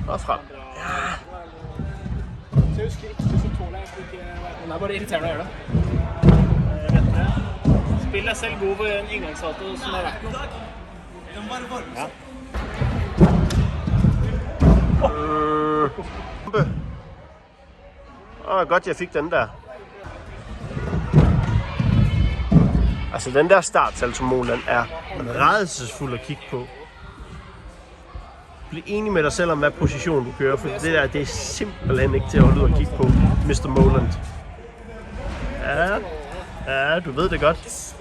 Hvorfra? Den er bare irriterende å gjøre det. Spill deg selv god på en inngangsdato som er verdt noe. Ja. Godt jeg fik den der. Altså den der startsalto Moland er rædselsfuld at kigge på. Bliv enig med dig selv om hvad position du kører, for det der det er simpelthen ikke til at holde ud og kigge på, Mr. Moland. Ja, du ved det godt.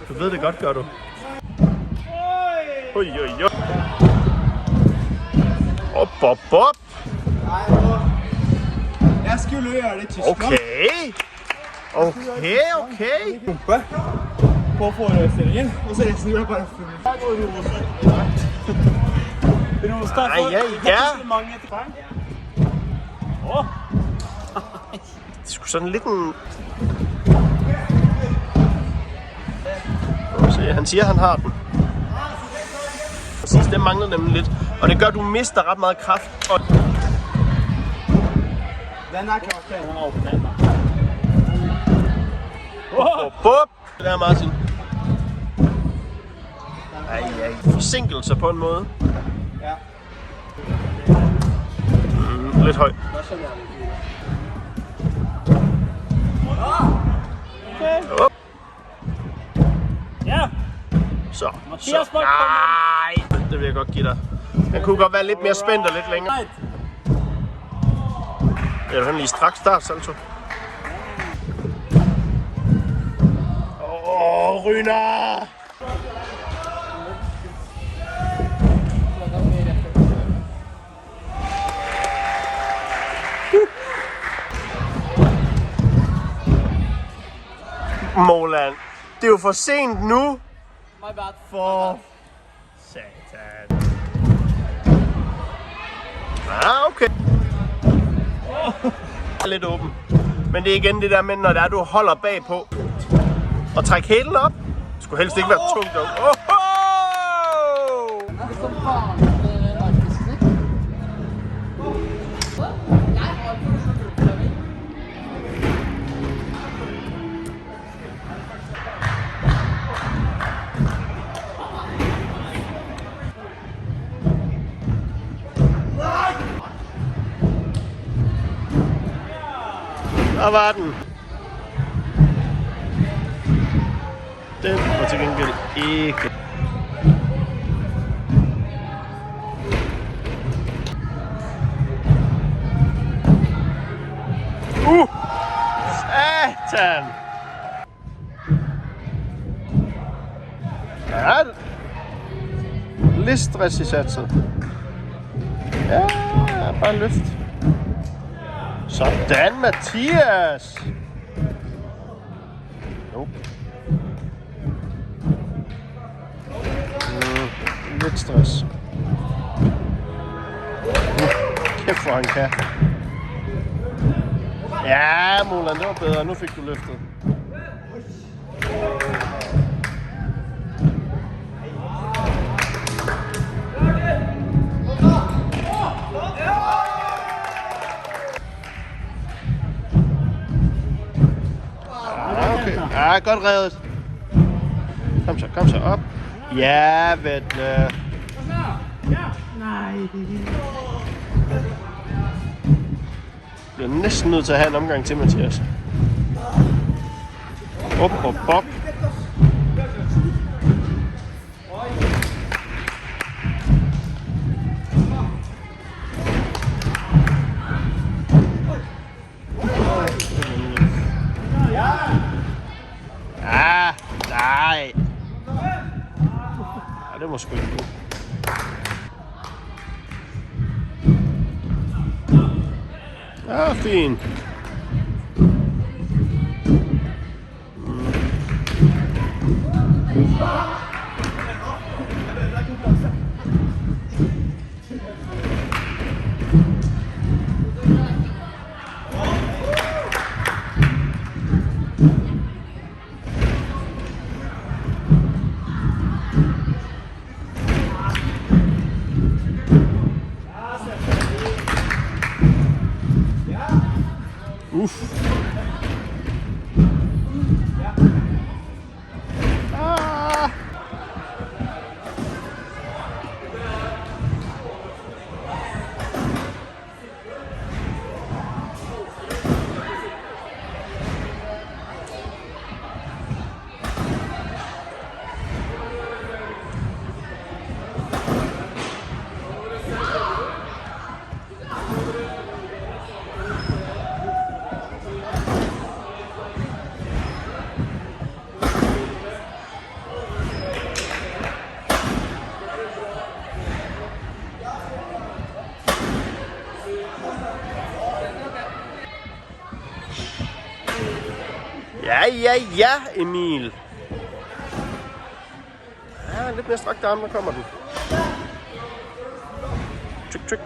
Du ved det godt, gør du. Oj. Op. Jeg skulle gøre det til slå. Okay. Pumpe på forestillingen, og så resten gjør jeg bare full. Her går Rosa. Ja. Det skulle sådan lidt en... Han siger, han har den. Præcis, det mangler nemlig lidt. Og det gør, at du mister ret meget kraft. Og... Den er klart, den er åbnet. Det der, Martin. Forsinkelser på en måde. Ja. Lidt høj. Okay. Ja. Så. Nej, det vil jeg godt give dig. Den kunne godt være lidt mere spændt og lidt længere. Jeg vil lige straks start, Salto. Ryner! Moland, det er jo for sent nu. My bad. For satan. Okay. Lidt åben. Men det er igen det der med, når du holder bagpå og trækker hælen op. Det skulle helst ikke være tungt nok. Der var den. Den var til gengæld ikke. Satan! Ja, lidt stress i satset. Ja, bare løft. Sådan, Mathias! Nope. Lidt stress. Kæft hvor han kan. Ja, Moland, det var bedre. Nu fik du løftet. Ja, godt reddet. Kom så op. Ja, Vetle. Nej. Jeg bliver næsten nødt til at have en omgang til, Mathias. Op. Nej. Ja, det må sgu ikke gå. Ja, fint. Uff. Ah. Ja, Emil. Ja, lidt mere strakt arm, der kommer den. Tryk.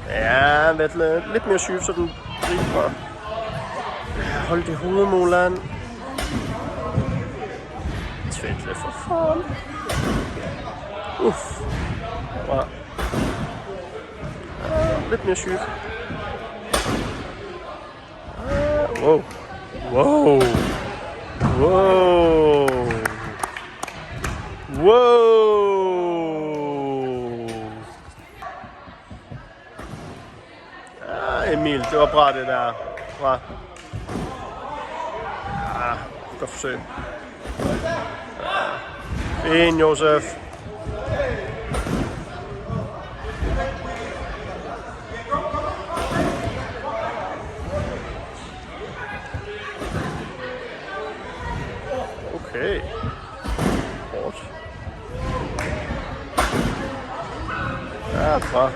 Ja, Vetle. Lidt mere syv, så den griber. Hold det hoved, Molan. Vetle, for fan. Uff. Ja. Lidt mere syv. Wow. Wow. Wow. Wow. Ja, Emil, det var bra det der. Bra. Ja, godt forsøg. Ja. Fint, Josef. Okay. Hårdt. Ja, bra.